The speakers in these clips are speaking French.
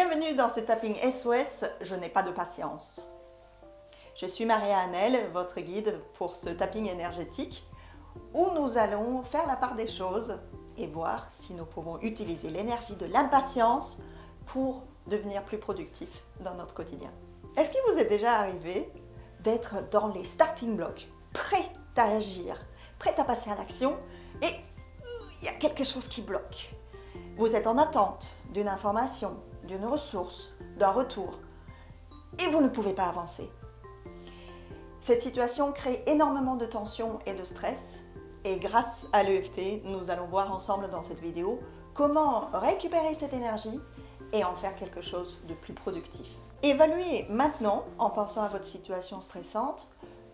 Bienvenue dans ce tapping SOS, je n'ai pas de patience. Je suis Maria Annel, votre guide pour ce tapping énergétique où nous allons faire la part des choses et voir si nous pouvons utiliser l'énergie de l'impatience pour devenir plus productifs dans notre quotidien. Est-ce qu'il vous est déjà arrivé d'être dans les starting blocks, prêt à agir, prêt à passer à l'action et il y a quelque chose qui bloque? Vous êtes en attente d'une information, d'une ressource, d'un retour et vous ne pouvez pas avancer. Cette situation crée énormément de tension et de stress et grâce à l'EFT, nous allons voir ensemble dans cette vidéo comment récupérer cette énergie et en faire quelque chose de plus productif. Évaluez maintenant, en pensant à votre situation stressante,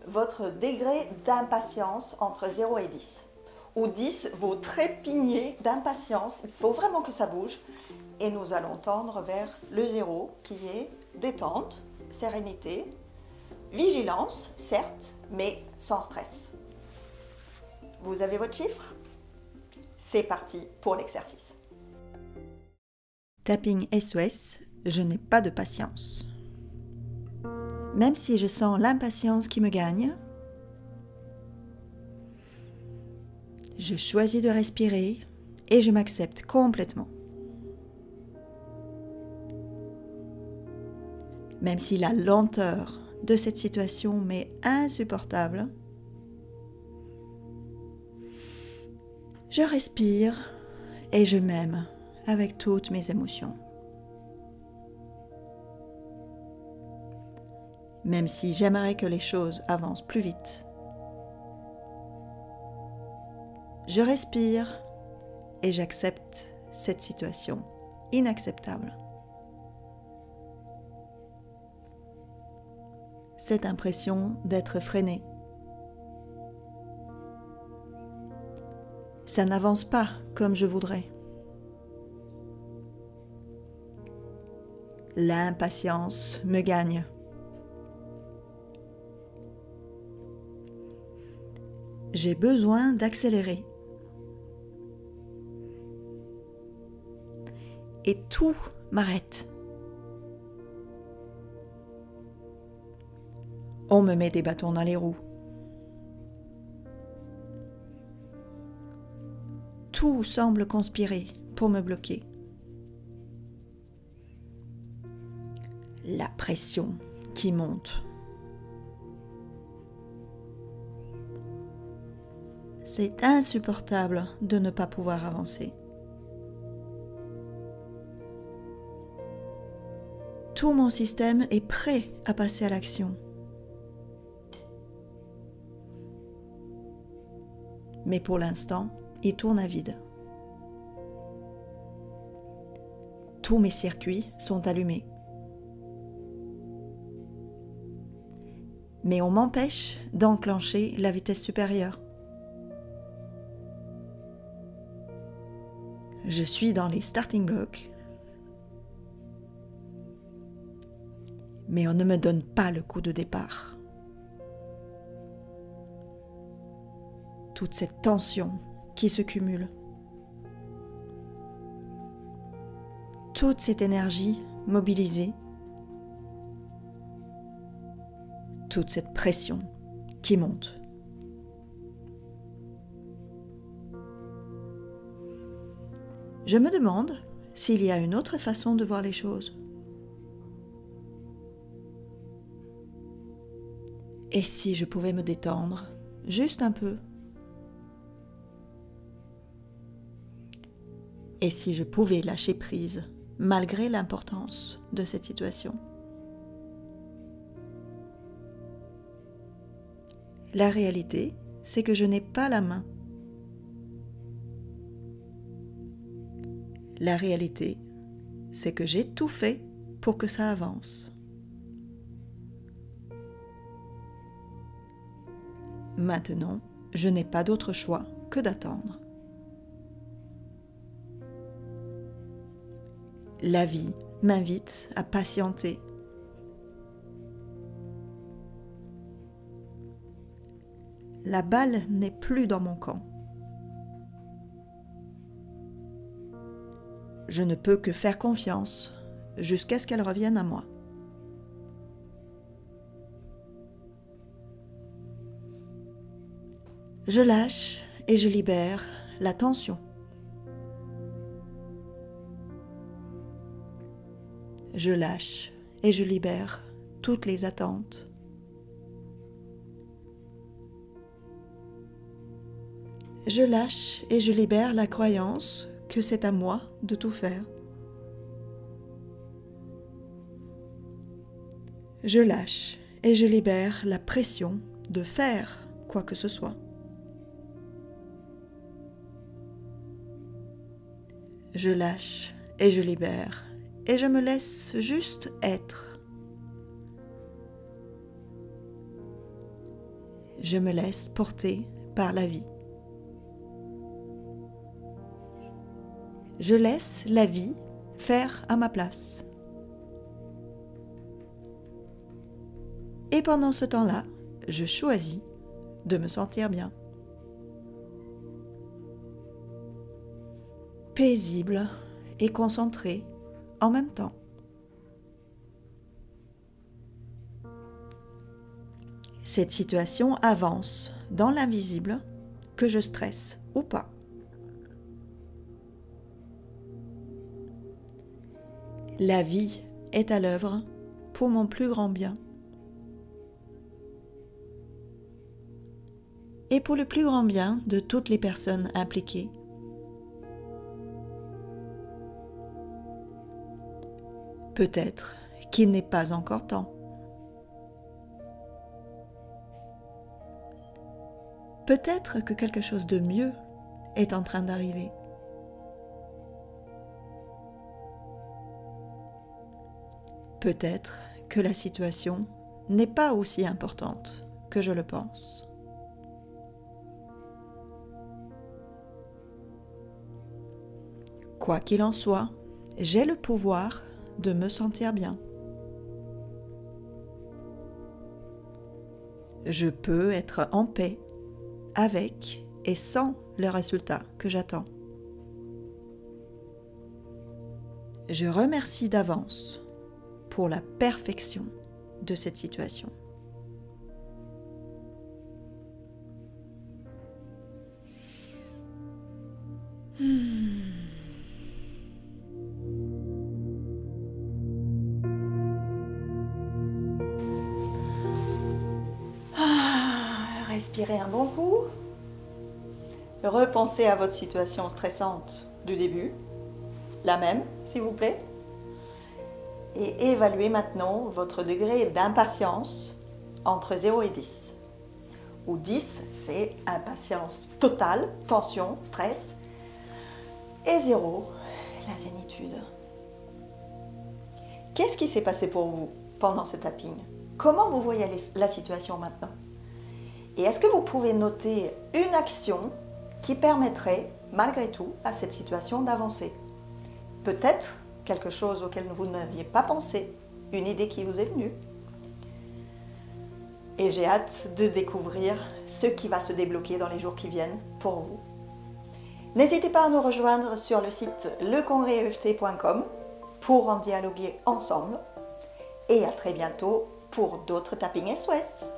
votre degré d'impatience entre 0 et 10. Où 10, vous trépignez d'impatience, il faut vraiment que ça bouge. Et nous allons tendre vers le 0 qui est détente, sérénité, vigilance, certes, mais sans stress. Vous avez votre chiffre? C'est parti pour l'exercice. Tapping SOS, je n'ai pas de patience. Même si je sens l'impatience qui me gagne, je choisis de respirer et je m'accepte complètement. Même si la lenteur de cette situation m'est insupportable, je respire et je m'aime avec toutes mes émotions. Même si j'aimerais que les choses avancent plus vite, je respire et j'accepte cette situation inacceptable. Cette impression d'être freiné. Ça n'avance pas comme je voudrais. L'impatience me gagne. J'ai besoin d'accélérer. Et tout m'arrête. On me met des bâtons dans les roues. Tout semble conspirer pour me bloquer. La pression qui monte. C'est insupportable de ne pas pouvoir avancer. Tout mon système est prêt à passer à l'action. Mais pour l'instant, il tourne à vide. Tous mes circuits sont allumés. Mais on m'empêche d'enclencher la vitesse supérieure. Je suis dans les starting blocks, mais on ne me donne pas le coup de départ. Toute cette tension qui se cumule. Toute cette énergie mobilisée. Toute cette pression qui monte. Je me demande s'il y a une autre façon de voir les choses. Et si je pouvais me détendre, juste un peu? Et si je pouvais lâcher prise, malgré l'importance de cette situation? La réalité, c'est que je n'ai pas la main. La réalité, c'est que j'ai tout fait pour que ça avance. Maintenant, je n'ai pas d'autre choix que d'attendre. La vie m'invite à patienter. La balle n'est plus dans mon camp. Je ne peux que faire confiance jusqu'à ce qu'elles reviennent à moi. Je lâche et je libère la tension. Je lâche et je libère toutes les attentes. Je lâche et je libère la croyance que c'est à moi de tout faire. Je lâche et je libère la pression de faire quoi que ce soit. Je lâche et je libère et je me laisse juste être. Je me laisse porter par la vie. Je laisse la vie faire à ma place. Et pendant ce temps-là, je choisis de me sentir bien. Paisible et concentré en même temps. Cette situation avance dans l'invisible, que je stresse ou pas. La vie est à l'œuvre pour mon plus grand bien. Et pour le plus grand bien de toutes les personnes impliquées. Peut-être qu'il n'est pas encore temps. Peut-être que quelque chose de mieux est en train d'arriver. Peut-être que la situation n'est pas aussi importante que je le pense. Quoi qu'il en soit, j'ai le pouvoir de me sentir bien. Je peux être en paix avec et sans le résultat que j'attends. Je remercie d'avance pour la perfection de cette situation. Respirez un bon coup. Repensez à votre situation stressante du début, la même s'il vous plaît, et évaluez maintenant votre degré d'impatience entre 0 et 10. Où 10, c'est impatience totale, tension, stress, et 0, la zénitude. Qu'est-ce qui s'est passé pour vous pendant ce tapping? Comment vous voyez la situation maintenant? Et est-ce que vous pouvez noter une action qui permettrait, malgré tout, à cette situation d'avancer? Peut-être quelque chose auquel vous n'aviez pas pensé, une idée qui vous est venue. Et j'ai hâte de découvrir ce qui va se débloquer dans les jours qui viennent pour vous. N'hésitez pas à nous rejoindre sur le site lecongrèseft.com pour en dialoguer ensemble. Et à très bientôt pour d'autres tappings SOS.